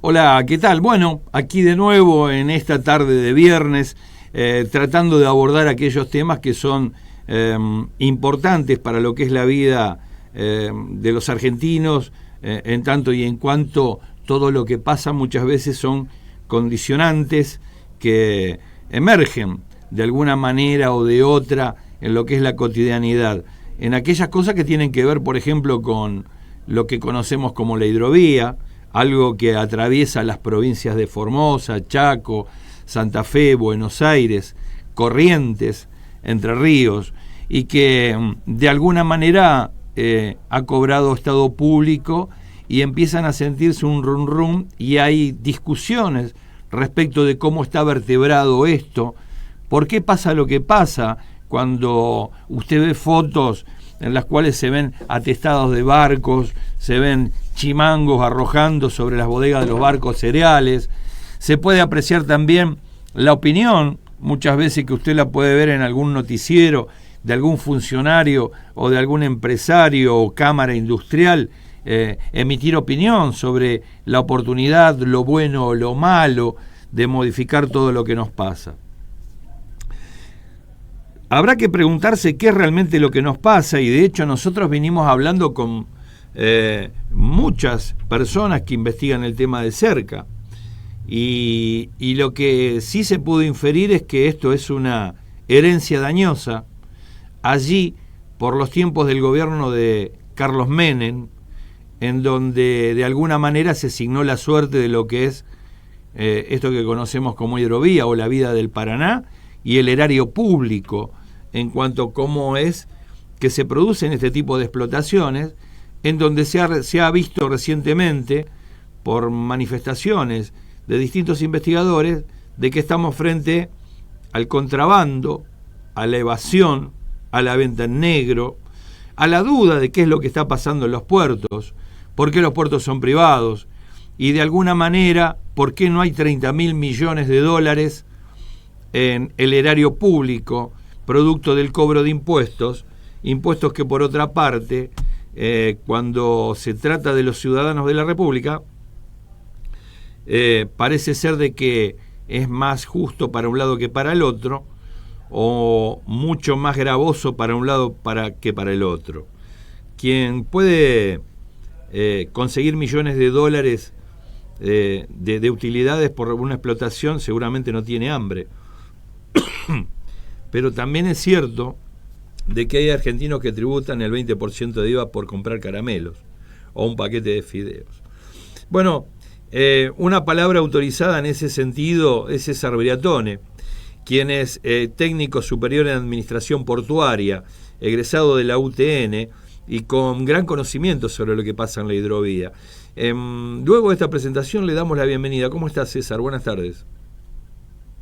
Hola, ¿qué tal? Bueno, aquí de nuevo en esta tarde de viernes, tratando de abordar aquellos temas que son importantes para lo que es la vida de los argentinos, en tanto y en cuanto todo lo que pasa muchas veces son condicionantes que emergen de alguna manera o de otra en lo que es la cotidianidad, en aquellas cosas que tienen que ver, por ejemplo, con lo que conocemos como la hidrovía, algo que atraviesa las provincias de Formosa, Chaco, Santa Fe, Buenos Aires, Corrientes, Entre Ríos, y que de alguna manera ha cobrado estado público y empiezan a sentirse un rum rum y hay discusiones respecto de cómo está vertebrado esto, por qué pasa lo que pasa cuando usted ve fotos en las cuales se ven atestados de barcos, se ven chimangos arrojando sobre las bodegas de los barcos cereales. Se puede apreciar también la opinión, muchas veces que usted la puede ver en algún noticiero, de algún funcionario o de algún empresario o cámara industrial, emitir opinión sobre la oportunidad, lo bueno o lo malo de modificar todo lo que nos pasa. Habrá que preguntarse qué es realmente lo que nos pasa, y de hecho nosotros venimos hablando con muchas personas que investigan el tema de cerca, y lo que sí se pudo inferir es que esto es una herencia dañosa allí por los tiempos del gobierno de Carlos Menem, en donde de alguna manera se signó la suerte de lo que es esto que conocemos como hidrovía o la vida del Paraná y el erario público, en cuanto a cómo es que se producen este tipo de explotaciones, en donde se ha visto recientemente por manifestaciones de distintos investigadores de que estamos frente al contrabando, a la evasión, a la venta en negro, a la duda de qué es lo que está pasando en los puertos, por qué los puertos son privados y de alguna manera por qué no hay 30.000 millones de dólares en el erario público producto del cobro de impuestos que por otra parte, cuando se trata de los ciudadanos de la República, parece ser de que es más justo para un lado que para el otro, o mucho más gravoso para un lado que para el otro. Quien puede conseguir millones de dólares de utilidades por una explotación seguramente no tiene hambre. Pero también es cierto de que hay argentinos que tributan el 20% de IVA por comprar caramelos o un paquete de fideos. Bueno, una palabra autorizada en ese sentido es César Briatone, quien es técnico superior en administración portuaria, egresado de la UTN y con gran conocimiento sobre lo que pasa en la hidrovía. Luego de esta presentación le damos la bienvenida. ¿Cómo está, César? Buenas tardes.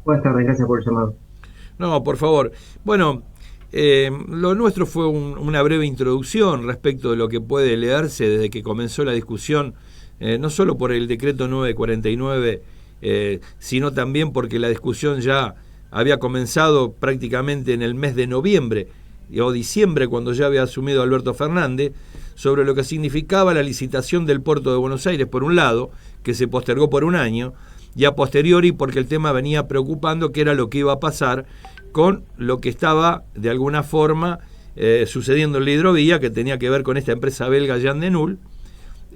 Buenas tardes, gracias por el llamado. No, por favor. Bueno, lo nuestro fue una breve introducción respecto de lo que puede leerse desde que comenzó la discusión, no solo por el decreto 949, sino también porque la discusión ya había comenzado prácticamente en el mes de noviembre o diciembre, cuando ya había asumido Alberto Fernández, sobre lo que significaba la licitación del puerto de Buenos Aires, por un lado, que se postergó por un año, y a posteriori porque el tema venía preocupando, que era lo que iba a pasar con lo que estaba de alguna forma sucediendo en la hidrovía, que tenía que ver con esta empresa belga Jan de Null,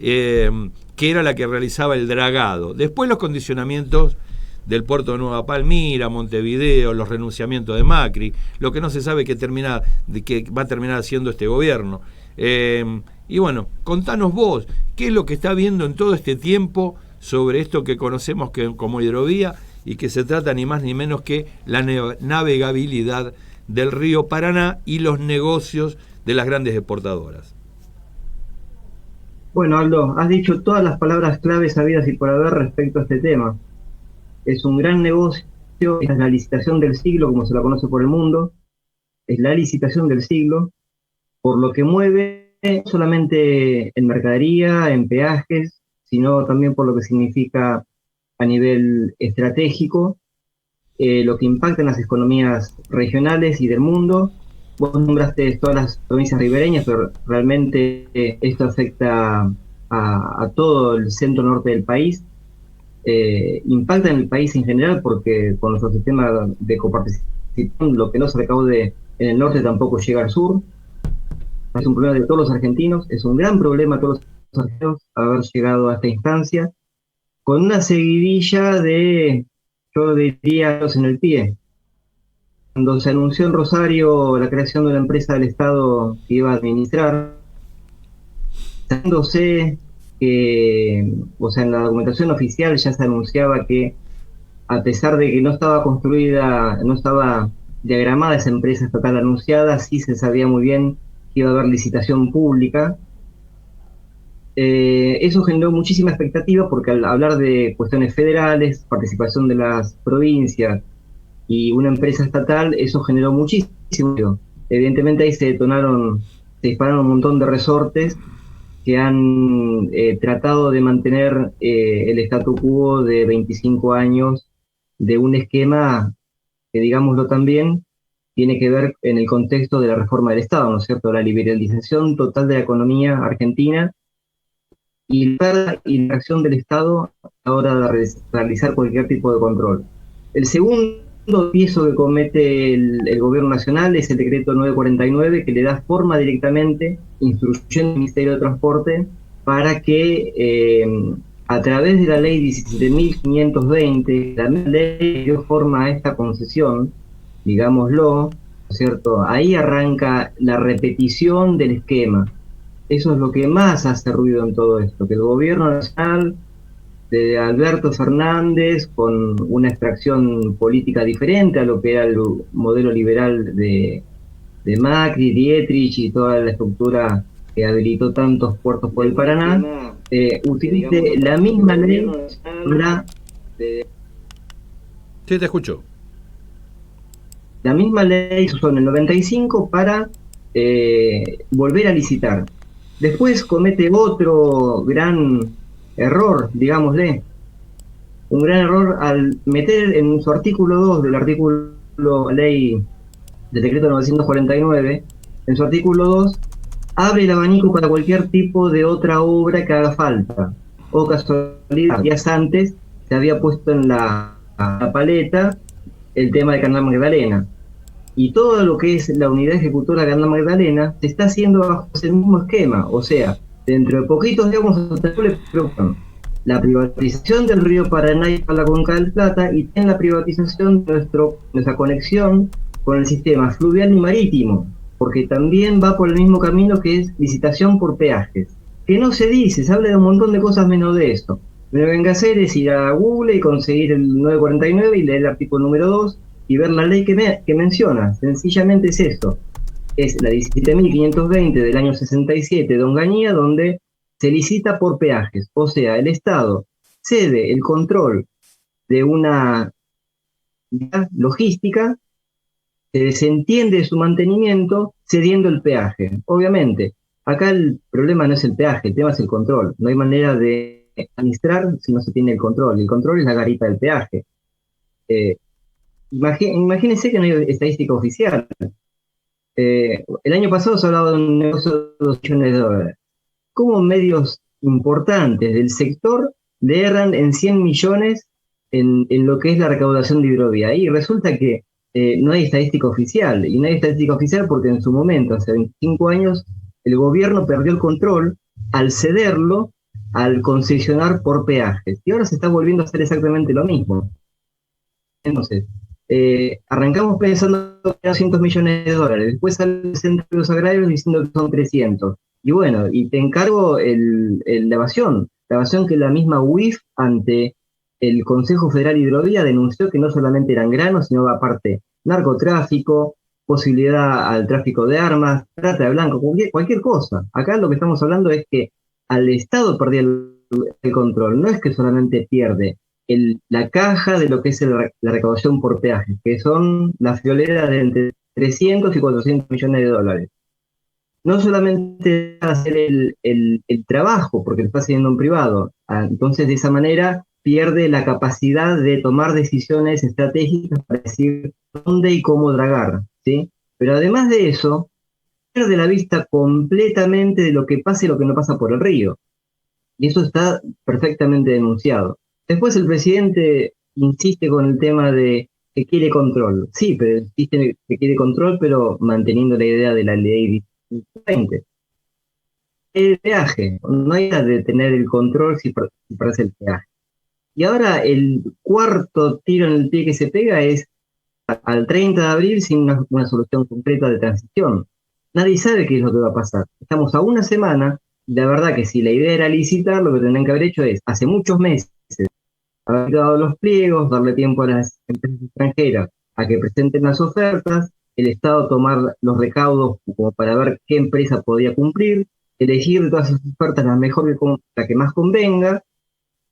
que era la que realizaba el dragado. Después los condicionamientos del puerto de Nueva Palmira, Montevideo, los renunciamientos de Macri, lo que no se sabe que va a terminar haciendo este gobierno. Y bueno, contanos vos, ¿qué es lo que está viendo en todo este tiempo sobre esto que conocemos como hidrovía y que se trata ni más ni menos que la navegabilidad del río Paraná y los negocios de las grandes exportadoras? Bueno, Aldo, has dicho todas las palabras claves habidas y por haber respecto a este tema. Es un gran negocio, es la licitación del siglo, como se la conoce por el mundo, es la licitación del siglo, por lo que mueve no solamente en mercadería, en peajes, sino también por lo que significa a nivel estratégico, lo que impacta en las economías regionales y del mundo. Vos nombraste todas las provincias ribereñas, pero realmente esto afecta a todo el centro norte del país. impacta en el país en general, porque con nuestro sistema de coparticipación lo que no se recaude en el norte tampoco llega al sur. Es un problema de todos los argentinos, es un gran problema de todos los argentinos haber llegado a esta instancia, con una seguidilla de, yo diría, palos en el pie. Cuando se anunció en Rosario la creación de una empresa del Estado que iba a administrar, sabiéndose que, o sea, en la documentación oficial ya se anunciaba que, a pesar de que no estaba construida, no estaba diagramada esa empresa estatal anunciada, sí se sabía muy bien que iba a haber licitación pública. Eso generó muchísima expectativa, porque al hablar de cuestiones federales, participación de las provincias y una empresa estatal, eso generó muchísimo ruido. Evidentemente ahí se dispararon un montón de resortes que han tratado de mantener el statu quo de 25 años de un esquema que, digámoslo también, tiene que ver en el contexto de la reforma del Estado, ¿no es cierto? La liberalización total de la economía argentina y la acción del Estado a la hora de realizar cualquier tipo de control. El segundo piso que comete el gobierno nacional es el decreto 949, que le da forma directamente, instruyendo al Ministerio de Transporte para que a través de la ley 17.520, la ley que dio forma a esta concesión, digámoslo, ¿no es cierto? Ahí arranca la repetición del esquema. Eso es lo que más hace ruido en todo esto, que el gobierno nacional de Alberto Fernández, con una extracción política diferente a lo que era el modelo liberal de Macri, Dietrich y toda la estructura que habilitó tantos puertos por el Paraná, utilice la misma ley para... Sí, te escucho. La misma ley usó en el 95 para volver a licitar. Después comete otro gran error, digámosle, un gran error al meter en su artículo 2 del artículo ley del decreto 949, en su artículo 2, abre el abanico para cualquier tipo de otra obra que haga falta. O casualidad, días antes se había puesto en la paleta el tema de Canal Magdalena. Y todo lo que es la unidad ejecutora Canal Magdalena se está haciendo bajo ese mismo esquema. O sea, dentro de poquitos días vamos a tener la privatización del río Paraná y para la Cuenca del Plata, y también la privatización de nuestra conexión con el sistema fluvial y marítimo, porque también va por el mismo camino, que es licitación por peajes. Que no se dice, se habla de un montón de cosas menos de esto. Lo que venga a hacer es ir a Google y conseguir el 949 y leer el artículo número 2 y ver la ley que menciona. Sencillamente es esto. Es la 17.520 del año 67 de Onganía, donde se licita por peajes. O sea, el Estado cede el control de una logística, se desentiende su mantenimiento cediendo el peaje. Obviamente, acá el problema no es el peaje, el tema es el control. No hay manera de administrar si no se tiene el control. El control es la garita del peaje. Imagínense que no hay estadística oficial. El año pasado se hablaba de un negocio de 2 millones de dólares. ¿Cómo medios importantes del sector le erran en 100 millones en lo que es la recaudación de hidrovía? Y resulta que no hay estadística oficial. Y no hay estadística oficial porque en su momento, hace 25 años, el gobierno perdió el control al cederlo al concesionar por peajes. Y ahora se está volviendo a hacer exactamente lo mismo. Entonces, arrancamos pensando que eran 200 millones de dólares, después sale el Centro de los Agrarios diciendo que son 300. Y bueno, y te encargo la evasión que la misma UIF ante el Consejo Federal de Hidrovía denunció que no solamente eran granos, sino aparte narcotráfico, posibilidad al tráfico de armas, trata de blanco, cualquier cosa. Acá lo que estamos hablando es que al Estado perdió el control, no es que solamente pierde la caja de lo que es la recaudación por peajes, que son las frioleras de entre 300 y 400 millones de dólares. No solamente hacer el trabajo, porque lo está haciendo un privado, entonces de esa manera pierde la capacidad de tomar decisiones estratégicas para decir dónde y cómo dragar, ¿sí? Pero además de eso, pierde la vista completamente de lo que pasa y lo que no pasa por el río. Y eso está perfectamente denunciado. Después el presidente insiste con el tema de que quiere control. Sí, pero insiste que quiere control, pero manteniendo la idea de la ley 20. El peaje, no hay de tener el control si parece el peaje. Y ahora el cuarto tiro en el pie que se pega es al 30 de abril sin una solución concreta de transición. Nadie sabe qué es lo que va a pasar. Estamos a una semana, y la verdad que si la idea era licitar, lo que tendrían que haber hecho es, hace muchos meses, haber dado los pliegos, darle tiempo a las empresas extranjeras a que presenten las ofertas, el Estado tomar los recaudos como para ver qué empresa podía cumplir, elegir de todas esas ofertas la mejor, la que más convenga,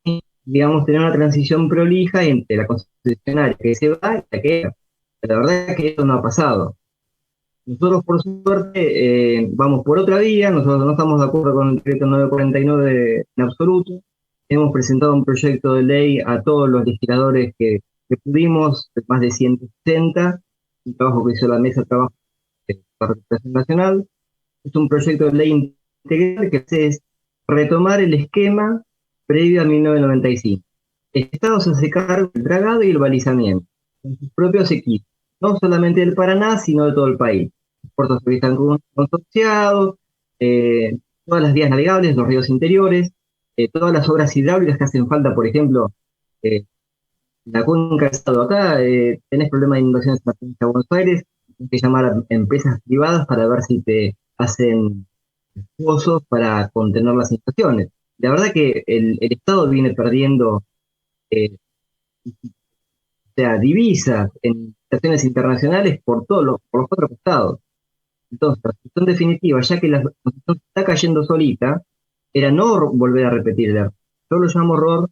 y, digamos, tener una transición prolija entre la concesionaria que se va y la que era. La verdad es que eso no ha pasado. Nosotros, por suerte, vamos por otra vía. Nosotros no estamos de acuerdo con el decreto 949 en absoluto. Hemos presentado un proyecto de ley a todos los legisladores que pudimos, más de 160, un trabajo que hizo la Mesa de Trabajo de la Representación Nacional. Es un proyecto de ley integral que es retomar el esquema previo a 1995. El Estado se hace cargo del dragado y el balizamiento, con sus propios equipos, no solamente del Paraná, sino de todo el país. Los puertos están consorciados, todas las vías navegables, los ríos interiores, todas las obras hidráulicas que hacen falta, por ejemplo, la cuenca del Estado acá, tenés problemas de inundaciones en la provincia de Buenos Aires, tienes que llamar a empresas privadas para ver si te hacen pozos para contener las inundaciones. La verdad que el Estado viene perdiendo o sea, divisas en estaciones internacionales por los cuatro costados. Entonces, la solución definitiva, ya que la constitución está cayendo solita, era no volver a repetir el error. Yo lo llamo error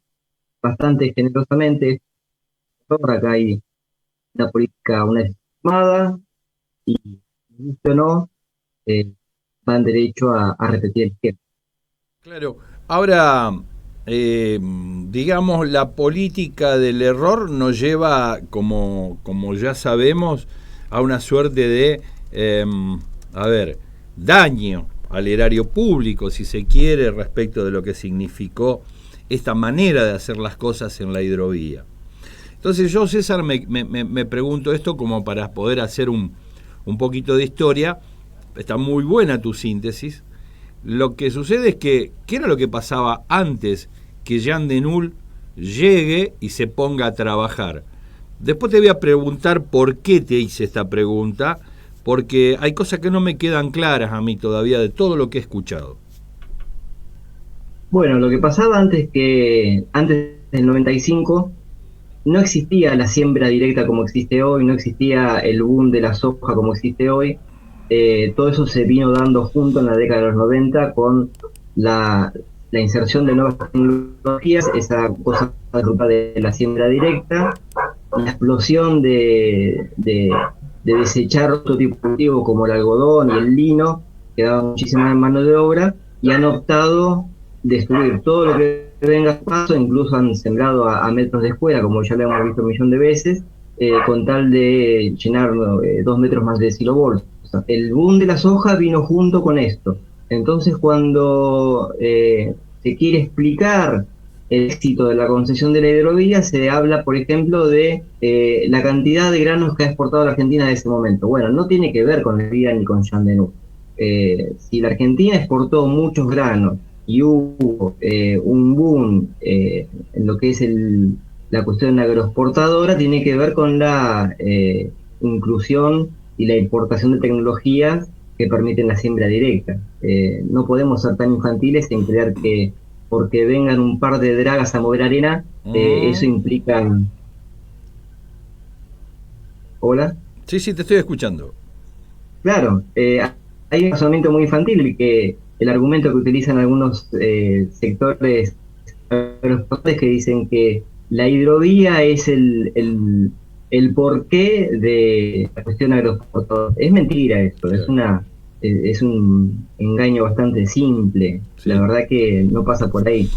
bastante generosamente. Acá hay una política, una estimada, y guste o no, van derecho a repetir el esquema. Claro, ahora, digamos, la política del error nos lleva, como ya sabemos, a una suerte de, daño al erario público, si se quiere, respecto de lo que significó esta manera de hacer las cosas en la hidrovía. Entonces yo, César, me pregunto esto como para poder hacer un poquito de historia. Está muy buena tu síntesis. Lo que sucede es que, ¿qué era lo que pasaba antes que Jean Denul llegue y se ponga a trabajar? Después te voy a preguntar por qué te hice esta pregunta, porque hay cosas que no me quedan claras a mí todavía de todo lo que he escuchado. Bueno, lo que pasaba antes del 95, no existía la siembra directa como existe hoy, no existía el boom de la soja como existe hoy. Todo eso se vino dando junto en la década de los 90 con la inserción de nuevas tecnologías, esa cosa de la siembra directa, la explosión de desechar otro tipo de cultivo como el algodón y el lino, que daban muchísima mano de obra, y han optado destruir todo lo que venga a paso, incluso han sembrado a metros de escuela, como ya lo hemos visto un millón de veces, con tal de llenar 2 metros más de silobolsa. El boom de la soja vino junto con esto. Entonces, cuando se quiere explicar el éxito de la concesión de la hidrovía, se habla, por ejemplo, de la cantidad de granos que ha exportado la Argentina en ese momento. Bueno, no tiene que ver con la hidrovía ni con Jean Denul. Si la Argentina exportó muchos granos y hubo un boom en lo que es la cuestión agroexportadora, tiene que ver con la inclusión y la importación de tecnologías que permiten la siembra directa. No podemos ser tan infantiles en creer que porque vengan un par de dragas a mover arena, eso implica... ¿Hola? Sí, te estoy escuchando. Claro, hay un razonamiento muy infantil, que el argumento que utilizan algunos sectores que dicen que la hidrovía es el porqué de la cuestión agroexportadora. Es mentira eso, es un engaño bastante simple. Sí. La verdad que no pasa por ahí.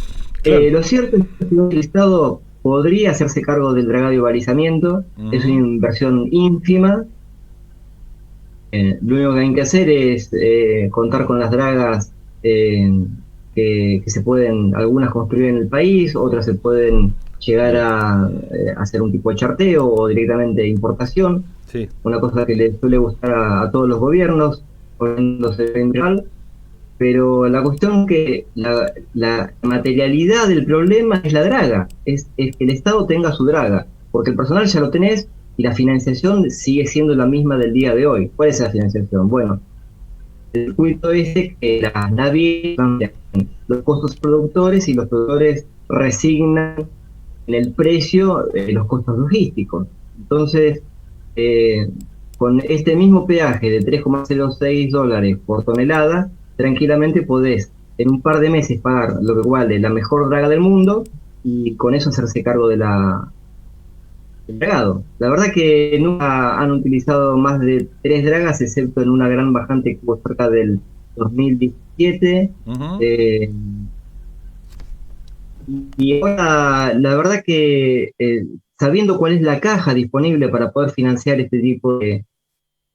Claro. Lo cierto es que el Estado podría hacerse cargo del dragado y balizamiento. Es una inversión ínfima. Lo único que hay que hacer es contar con las dragas que se pueden, algunas construir en el país, otras se pueden llegar a hacer un tipo de charteo o directamente importación, Sí. una cosa que le suele gustar a todos los gobiernos, poniéndose en general, pero la cuestión que la materialidad del problema es la draga, es que el Estado tenga su draga, porque el personal ya lo tenés y la financiación sigue siendo la misma del día de hoy. ¿Cuál es la financiación? Bueno, el circuito es que las navieras cambian los costos productores y los productores resignan en el precio los costos logísticos. Entonces, con este mismo peaje de $3,06 por tonelada, tranquilamente podés en un par de meses pagar lo que vale la mejor draga del mundo y con eso hacerse cargo del dragado. La verdad que nunca han utilizado más de 3 dragas, excepto en una gran bajante que hubo cerca del 2017. Ujú. Y ahora, la verdad que sabiendo cuál es la caja disponible para poder financiar este tipo de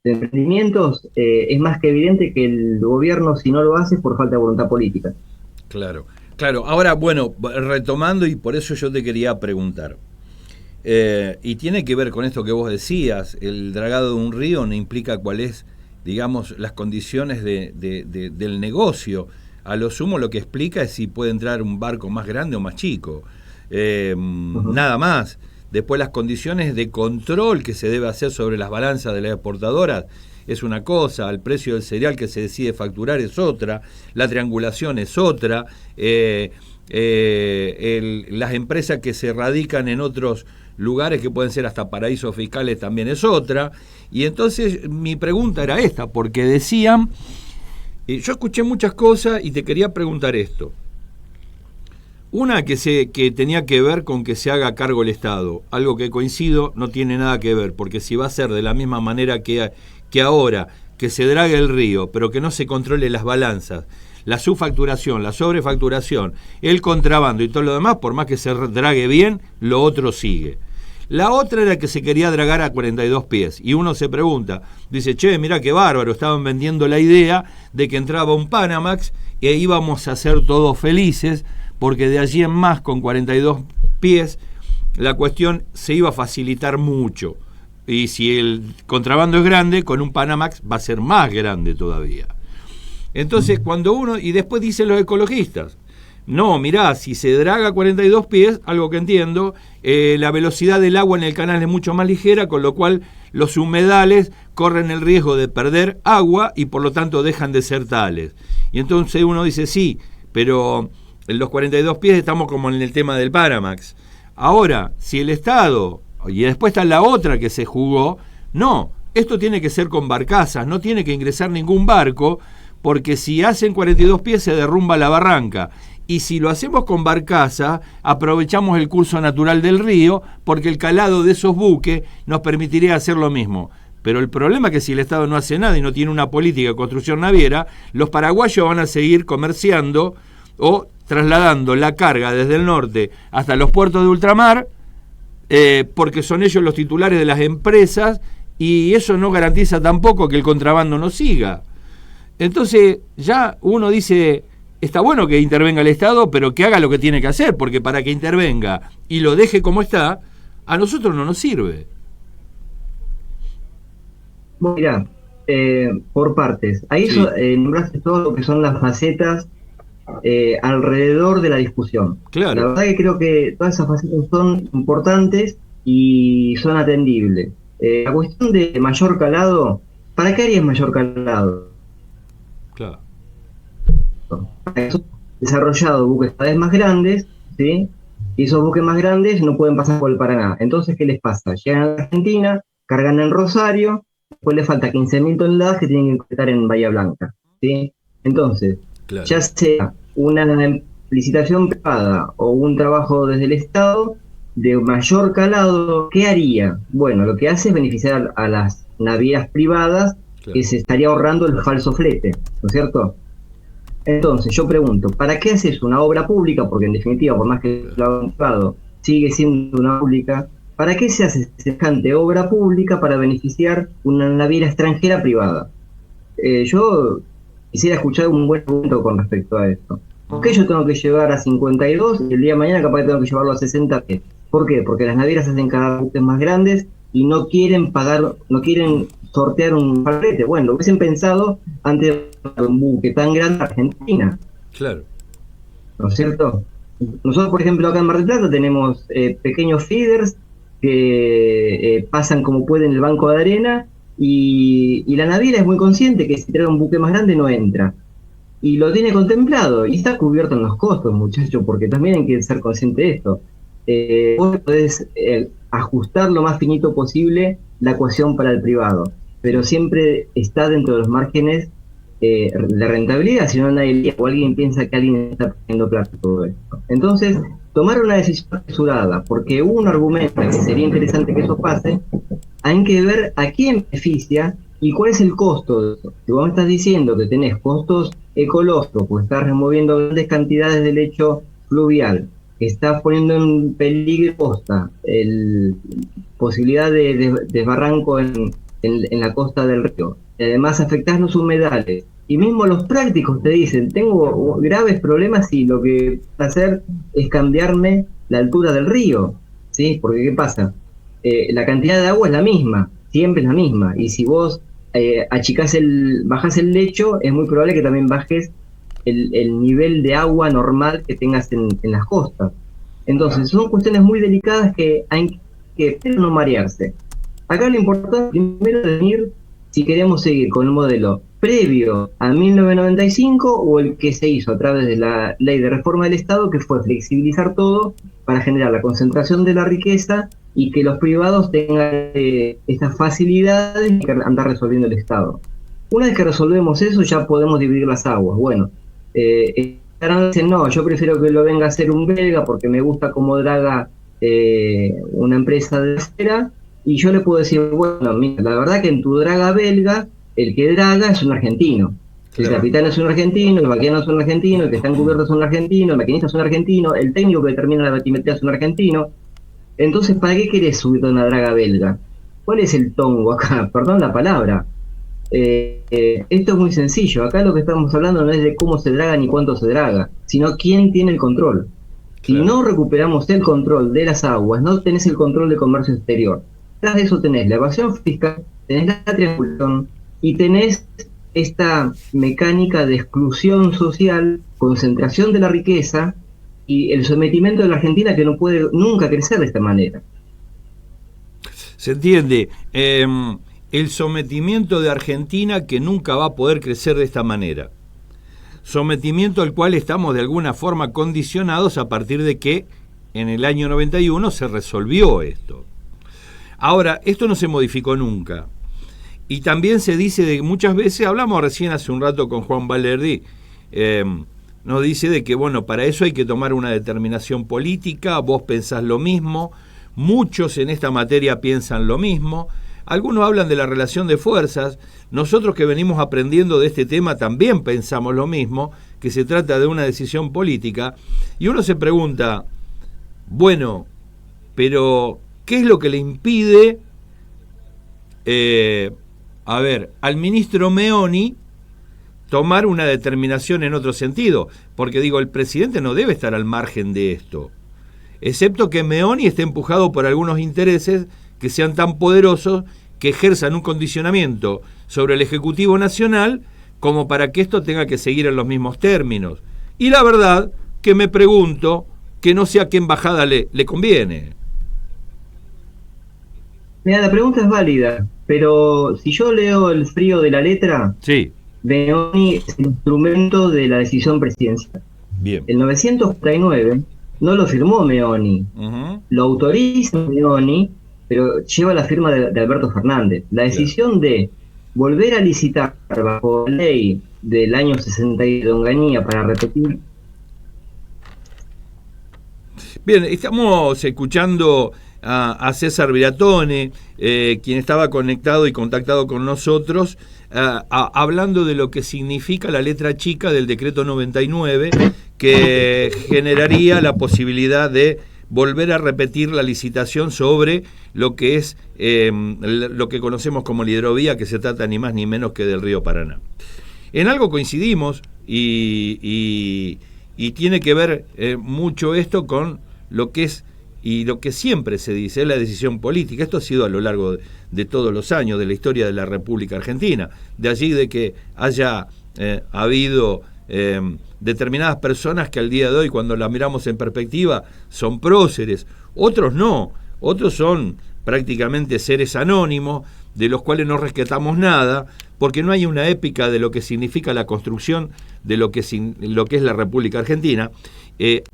emprendimientos, es más que evidente que el gobierno, si no lo hace, es por falta de voluntad política. Claro, claro. Ahora, bueno, retomando, y por eso yo te quería preguntar, y tiene que ver con esto que vos decías, el dragado de un río no implica cuál es, digamos, las condiciones del negocio. A lo sumo lo que explica es si puede entrar un barco más grande o más chico. Ujú. Nada más. Después las condiciones de control que se debe hacer sobre las balanzas de las exportadoras es una cosa, el precio del cereal que se decide facturar es otra, la triangulación es otra, las empresas que se radican en otros lugares que pueden ser hasta paraísos fiscales también es otra. Y entonces mi pregunta era esta, porque decían, yo escuché muchas cosas y te quería preguntar esto. Una que tenía que ver con que se haga cargo el Estado, algo que coincido no tiene nada que ver, porque si va a ser de la misma manera que ahora, que se drague el río, pero que no se controle las balanzas, la subfacturación, la sobrefacturación, el contrabando y todo lo demás, por más que se drague bien, lo otro sigue. La otra era que se quería dragar a 42 pies. Y uno se pregunta, dice, che, mirá qué bárbaro, estaban vendiendo la idea de que entraba un Panamax e íbamos a ser todos felices, porque de allí en más, con 42 pies, la cuestión se iba a facilitar mucho. Y si el contrabando es grande, con un Panamax va a ser más grande todavía. Entonces, cuando uno, y después dicen los ecologistas, no, mirá, si se draga 42 pies, algo que entiendo, la velocidad del agua en el canal es mucho más ligera, con lo cual los humedales corren el riesgo de perder agua y por lo tanto dejan de ser tales. Y entonces uno dice, sí, pero en los 42 pies estamos como en el tema del Panamax. Ahora, si el Estado, y después está la otra que se jugó, no, esto tiene que ser con barcazas, no tiene que ingresar ningún barco, porque si hacen 42 pies se derrumba la barranca. Y si lo hacemos con barcaza, aprovechamos el curso natural del río, porque el calado de esos buques nos permitiría hacer lo mismo. Pero el problema es que si el Estado no hace nada y no tiene una política de construcción naviera, los paraguayos van a seguir comerciando o trasladando la carga desde el norte hasta los puertos de ultramar, porque son ellos los titulares de las empresas, y eso no garantiza tampoco que el contrabando no siga. Entonces ya uno dice, está bueno que intervenga el Estado, pero que haga lo que tiene que hacer, porque para que intervenga y lo deje como está, a nosotros no nos sirve. Mira, por partes. Ahí Sí, nombraste todo lo que son las facetas alrededor de la discusión. La claro, verdad que creo que todas esas facetas son importantes y son atendibles. La cuestión de mayor calado, ¿para qué harías mayor calado? claro. Para eso desarrollado buques cada vez más grandes, ¿sí? Y esos buques más grandes no pueden pasar por el Paraná. Entonces, ¿qué les pasa? Llegan a la Argentina, cargan en Rosario, después les falta 15.000 toneladas que tienen que completar en Bahía Blanca, ¿sí? Entonces, Claro. ya sea una licitación privada o un trabajo desde el Estado de mayor calado, ¿qué haría? Bueno, lo que hace es beneficiar a las navieras privadas que Claro. se estaría ahorrando el falso flete, ¿no es cierto? Entonces, yo pregunto, ¿para qué haces una obra pública? Porque en definitiva, por más que Claro. lo haga un privado, sigue siendo una pública. ¿Para qué se hace semejante obra pública para beneficiar una naviera extranjera privada? Yo quisiera escuchar un buen punto con respecto a esto. ¿Por qué Ujú. yo tengo que llevar a 52 y el día de mañana capaz que tengo que llevarlo a 60 pies? ¿Por qué? Porque las navieras hacen cada vez más grandes y no quieren pagar, no quieren sortear un paquete. Bueno, lo hubiesen pensado antes de un buque tan grande en Argentina. Claro. ¿No es cierto? Nosotros, por ejemplo, acá en Mar del Plata tenemos pequeños feeders que pasan como pueden el banco de arena y la naviera es muy consciente que si trae un buque más grande no entra. Y lo tiene contemplado y está cubierto en los costos, muchachos, porque también hay que ser consciente de esto. Vos podés ajustar lo más finito posible la ecuación para el privado, pero siempre está dentro de los márgenes de rentabilidad, si no nadie o alguien piensa que alguien está perdiendo plata todo esto. Entonces, tomar una decisión apresurada, porque uno argumenta que sería interesante que eso pase, hay que ver a quién beneficia y cuál es el costo de eso. Si vos me estás diciendo que tenés costos ecológicos, pues estás removiendo grandes cantidades de lecho fluvial, que estás poniendo en peligro costa, posibilidad de desbarranco en la costa del río, además afectás los humedales, y mismo los prácticos te dicen, tengo graves problemas y lo que voy a hacer es cambiarme la altura del río, ¿sí? Porque ¿qué pasa? La cantidad de agua es la misma, siempre es la misma, y si vos bajás el lecho, es muy probable que también bajes el nivel de agua normal que tengas en las costas. Entonces, son cuestiones muy delicadas que hay que no marearse. Acá lo importante primero es definir si queremos seguir con el modelo previo a 1995 o el que se hizo a través de la Ley de Reforma del Estado, que fue flexibilizar todo para generar la concentración de la riqueza y que los privados tengan estas facilidades que andar resolviendo el Estado. Una vez que resolvemos eso, ya podemos dividir las aguas. Bueno, dicen, no, yo prefiero que lo venga a hacer un belga porque me gusta cómo draga una empresa de cera, y yo le puedo decir, bueno, mira, la verdad que en tu draga belga, el que draga es un argentino. Claro. El capitán es un argentino, el vaqueano es un argentino, el que está en cubierto es un argentino, el maquinista es un argentino, el técnico que determina la batimetría es un argentino. Entonces, ¿para qué querés subirte a una draga belga? ¿Cuál es el tongo acá? Perdón la palabra. Esto es muy sencillo. Acá lo que estamos hablando no es de cómo se draga ni cuánto se draga, sino quién tiene el control. Si no recuperamos el control de las aguas, no tenés el control de comercio exterior. Tras de eso tenés la evasión fiscal, tenés la triangulación y tenés esta mecánica de exclusión social, concentración de la riqueza y el sometimiento de la Argentina, que no puede nunca crecer de esta manera. Se entiende. El sometimiento de Argentina que nunca va a poder crecer de esta manera. Sometimiento al cual estamos de alguna forma condicionados a partir de que en el año 91 se resolvió esto. Ahora, esto no se modificó nunca. Y también se dice de muchas veces, hablamos recién hace un rato con Juan Valerdi, nos dice de que, bueno, para eso hay que tomar una determinación política, vos pensás lo mismo, muchos en esta materia piensan lo mismo, algunos hablan de la relación de fuerzas, nosotros que venimos aprendiendo de este tema también pensamos lo mismo, que se trata de una decisión política, y uno se pregunta, bueno, pero ¿qué es lo que le impide al ministro Meoni tomar una determinación en otro sentido? Porque digo, el presidente no debe estar al margen de esto, excepto que Meoni esté empujado por algunos intereses que sean tan poderosos que ejerzan un condicionamiento sobre el Ejecutivo Nacional como para que esto tenga que seguir en los mismos términos. Y la verdad que me pregunto que no sé a qué embajada le conviene. Mira, la pregunta es válida, pero si yo leo el frío de la letra, sí. Meoni es el instrumento de la decisión presidencial. Bien. El 949 no lo firmó Meoni, lo autoriza Meoni, pero lleva la firma de Alberto Fernández. La decisión de volver a licitar bajo la ley del año 60 de Onganía para repetir. Bien, estamos escuchando a César Viratone, quien estaba conectado y contactado con nosotros, hablando de lo que significa la letra chica del decreto 99, que generaría la posibilidad de volver a repetir la licitación sobre lo que es lo que conocemos como la hidrovía, que se trata ni más ni menos que del río Paraná. En algo coincidimos y tiene que ver mucho esto con lo que es y lo que siempre se dice es la decisión política. Esto ha sido a lo largo de todos los años de la historia de la República Argentina. De allí de que haya habido determinadas personas que al día de hoy, cuando las miramos en perspectiva, son próceres, otros no, otros son prácticamente seres anónimos, de los cuales no rescatamos nada, porque no hay una épica de lo que significa la construcción de lo que es la República Argentina,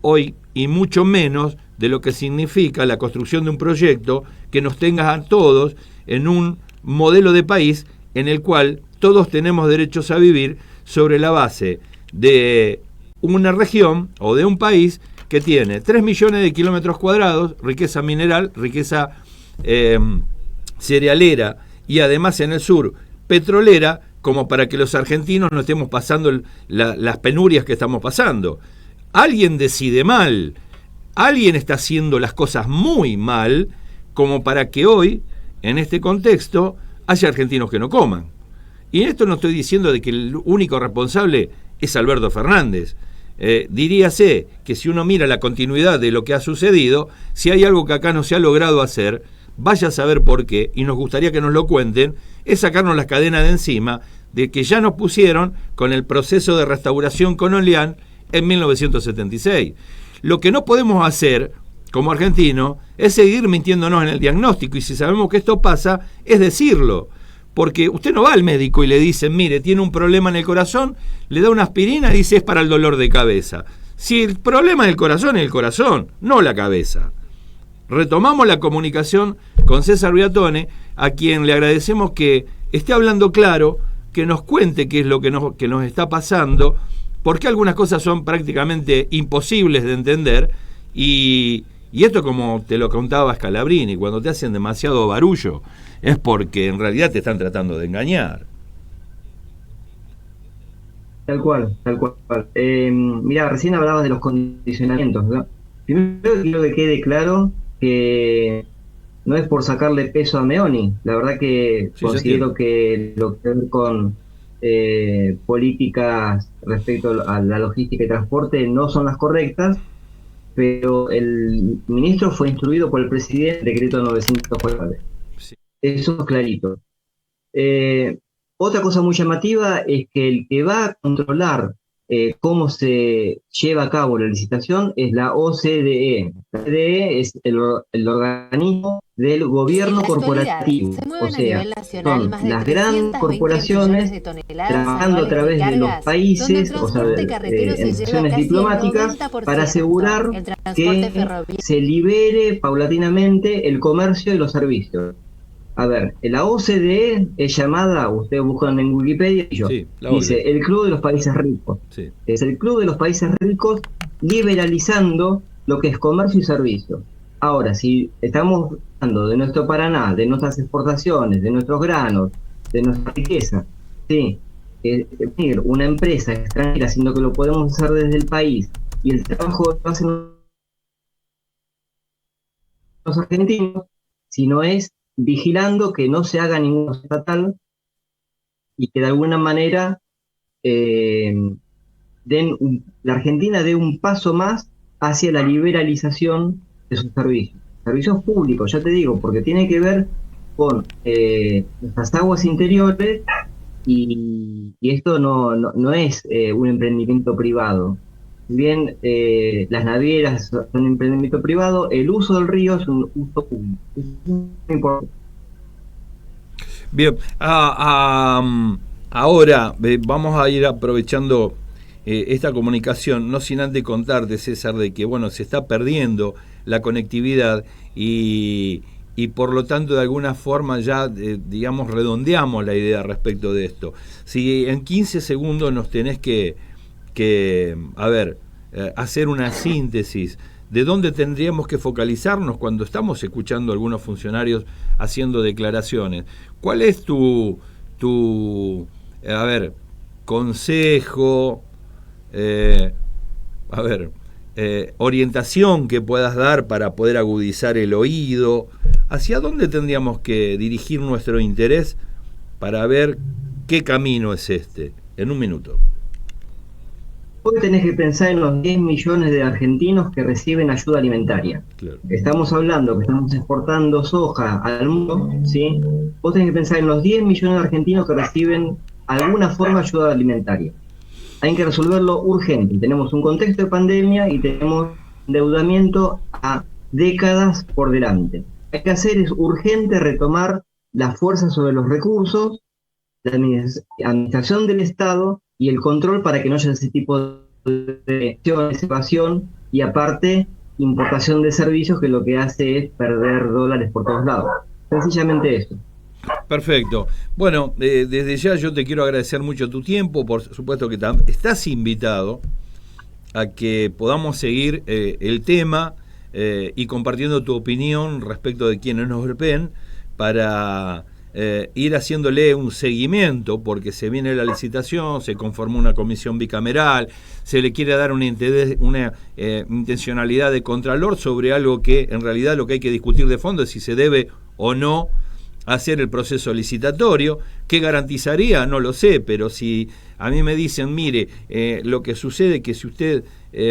hoy, y mucho menos de lo que significa la construcción de un proyecto que nos tenga a todos en un modelo de país en el cual todos tenemos derechos a vivir sobre la base de una región o de un país que tiene 3 millones de kilómetros cuadrados, riqueza mineral, riqueza cerealera y además en el sur petrolera, como para que los argentinos no estemos pasando las penurias que estamos pasando. Alguien decide mal, alguien está haciendo las cosas muy mal, como para que hoy, en este contexto, haya argentinos que no coman. Y en esto no estoy diciendo de que el único responsable es Alberto Fernández. Diríase que si uno mira la continuidad de lo que ha sucedido, si hay algo que acá no se ha logrado hacer, vaya a saber por qué, y nos gustaría que nos lo cuenten, es sacarnos las cadenas de encima de que ya nos pusieron con el proceso de restauración colonial en 1976. Lo que no podemos hacer como argentinos es seguir mintiéndonos en el diagnóstico, y si sabemos que esto pasa, es decirlo. Porque usted no va al médico y le dice, mire, tiene un problema en el corazón, le da una aspirina y dice es para el dolor de cabeza. Si el problema es el corazón, no la cabeza. Retomamos la comunicación con César Briatore, a quien le agradecemos que esté hablando claro, que nos cuente qué es lo que nos está pasando, porque algunas cosas son prácticamente imposibles de entender, y esto, como te lo contaba Scalabrini, cuando te hacen demasiado barullo, es porque en realidad te están tratando de engañar. Tal cual, tal cual. Mira, recién hablabas de los condicionamientos, ¿verdad? Primero quiero que quede claro que no es por sacarle peso a Meoni. La verdad que sí, considero que lo que ver con políticas respecto a la logística y transporte no son las correctas, pero el ministro fue instruido por el presidente, decreto 904. Sí. Eso es clarito. Otra cosa muy llamativa es que el que va a controlar cómo se lleva a cabo la licitación es la OCDE. La OCDE es el organismo del gobierno corporativo, o sea, son las grandes corporaciones trabajando a través de los países, o sea, en acciones diplomáticas, para asegurar que se libere paulatinamente el comercio y los servicios. A ver, la OCDE es llamada, ustedes buscan en Wikipedia, y yo, sí, dice el Club de los Países Ricos. Sí. Es el Club de los Países Ricos liberalizando lo que es comercio y servicio. Ahora, si estamos hablando de nuestro Paraná, de nuestras exportaciones, de nuestros granos, de nuestra riqueza, sí, una empresa extranjera, sino que lo podemos hacer desde el país, y el trabajo lo hacen los argentinos, si no es vigilando que no se haga ningún estatal y que de alguna manera la Argentina dé un paso más hacia la liberalización de sus servicios públicos, ya te digo, porque tiene que ver con nuestras aguas interiores, y esto no es un emprendimiento privado. Si bien las navieras son un emprendimiento privado, el uso del río es un uso público. Es muy importante. Bien, ahora vamos a ir aprovechando esta comunicación, no sin antes contarte, César, de que bueno, se está perdiendo la conectividad y por lo tanto de alguna forma ya, digamos, redondeamos la idea respecto de esto. Si en 15 segundos nos tenés que hacer una síntesis de dónde tendríamos que focalizarnos cuando estamos escuchando a algunos funcionarios haciendo declaraciones. ¿Cuál es tu consejo, orientación que puedas dar para poder agudizar el oído? ¿Hacia dónde tendríamos que dirigir nuestro interés para ver qué camino es este? En un minuto. Hoy tenés que pensar en los 10 millones de argentinos que reciben ayuda alimentaria. Claro. Estamos hablando que estamos exportando soja al mundo, ¿sí? Vos tenés que pensar en los 10 millones de argentinos que reciben alguna forma de ayuda alimentaria. Hay que resolverlo urgente. Tenemos un contexto de pandemia y tenemos endeudamiento a décadas por delante. Lo que hay que hacer es urgente retomar la fuerza sobre los recursos, la administración del Estado y el control para que no haya ese tipo de evasión y aparte importación de servicios que lo que hace es perder dólares por todos lados. Sencillamente eso. Perfecto. Bueno, desde ya yo te quiero agradecer mucho tu tiempo. Por supuesto que estás invitado a que podamos seguir el tema y compartiendo tu opinión respecto de quienes nos ven para ir haciéndole un seguimiento, porque se viene la licitación, se conformó una comisión bicameral, se le quiere dar una intencionalidad de contralor sobre algo que en realidad lo que hay que discutir de fondo es si se debe o no hacer el proceso licitatorio. ¿Qué garantizaría? No lo sé, pero si a mí me dicen, mire, lo que sucede es que si usted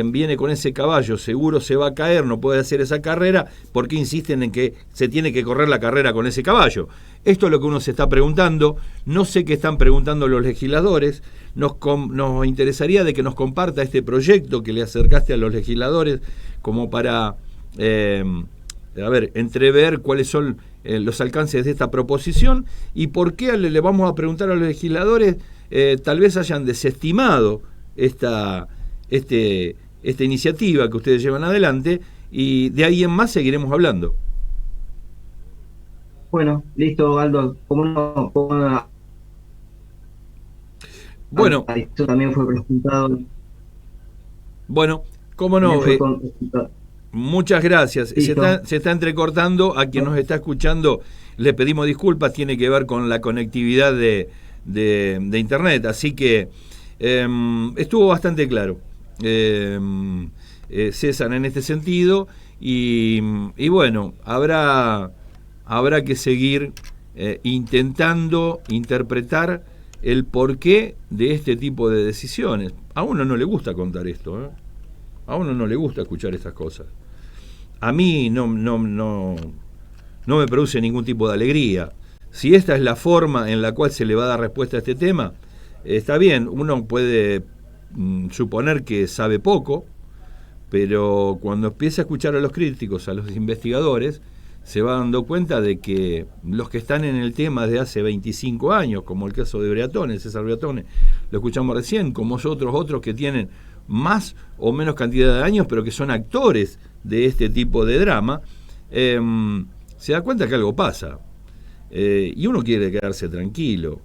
viene con ese caballo, seguro se va a caer, no puede hacer esa carrera, ¿por qué insisten en que se tiene que correr la carrera con ese caballo? Esto es lo que uno se está preguntando. No sé qué están preguntando los legisladores. Nos interesaría de que nos comparta este proyecto que le acercaste a los legisladores como para entrever cuáles son los alcances de esta proposición y por qué le vamos a preguntar a los legisladores tal vez hayan desestimado esta iniciativa que ustedes llevan adelante, y de ahí en más seguiremos hablando. Bueno, listo, Aldo. Bueno, esto también fue presentado. Bueno, cómo no. Muchas gracias. Se está entrecortando. A quien nos está escuchando le pedimos disculpas. Tiene que ver con la conectividad de internet. Así que estuvo bastante claro, César, en este sentido. Y bueno, habrá que seguir intentando interpretar el porqué de este tipo de decisiones. A uno no le gusta contar esto, ¿eh? A uno no le gusta escuchar estas cosas. A mí no me produce ningún tipo de alegría. Si esta es la forma en la cual se le va a dar respuesta a este tema, está bien, uno puede suponer que sabe poco, pero cuando empieza a escuchar a los críticos, a los investigadores, se va dando cuenta de que los que están en el tema de hace 25 años, como el caso de Briatore, César Briatore, lo escuchamos recién, como otros que tienen más o menos cantidad de años, pero que son actores de este tipo de drama, se da cuenta que algo pasa. Y uno quiere quedarse tranquilo.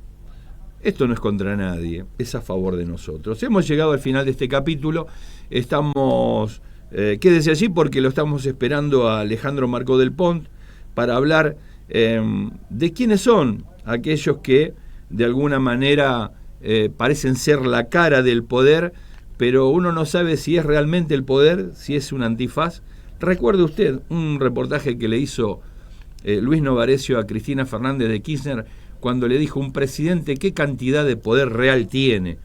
Esto no es contra nadie, es a favor de nosotros. Hemos llegado al final de este capítulo. Estamos... quédese allí porque lo estamos esperando a Alejandro Marcó del Pont para hablar de quiénes son aquellos que de alguna manera parecen ser la cara del poder, pero uno no sabe si es realmente el poder, si es un antifaz. Recuerde usted un reportaje que le hizo Luis Novarecio a Cristina Fernández de Kirchner cuando le dijo: un presidente, ¿qué cantidad de poder real tiene?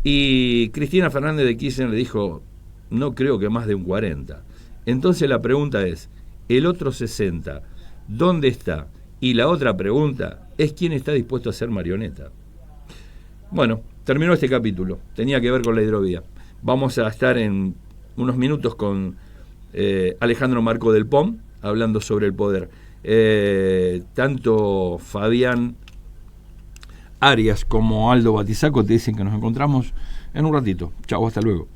Y Cristina Fernández de Kirchner le dijo: no creo que más de un 40. Entonces la pregunta es, ¿el otro 60 dónde está? Y la otra pregunta es, ¿quién está dispuesto a ser marioneta? Bueno, terminó este capítulo. Tenía que ver con la hidrovía. Vamos a estar en unos minutos con Alejandro Marcó del Pont hablando sobre el poder. Tanto Fabián Arias como Aldo Batizaco te dicen que nos encontramos en un ratito. Chau, hasta luego.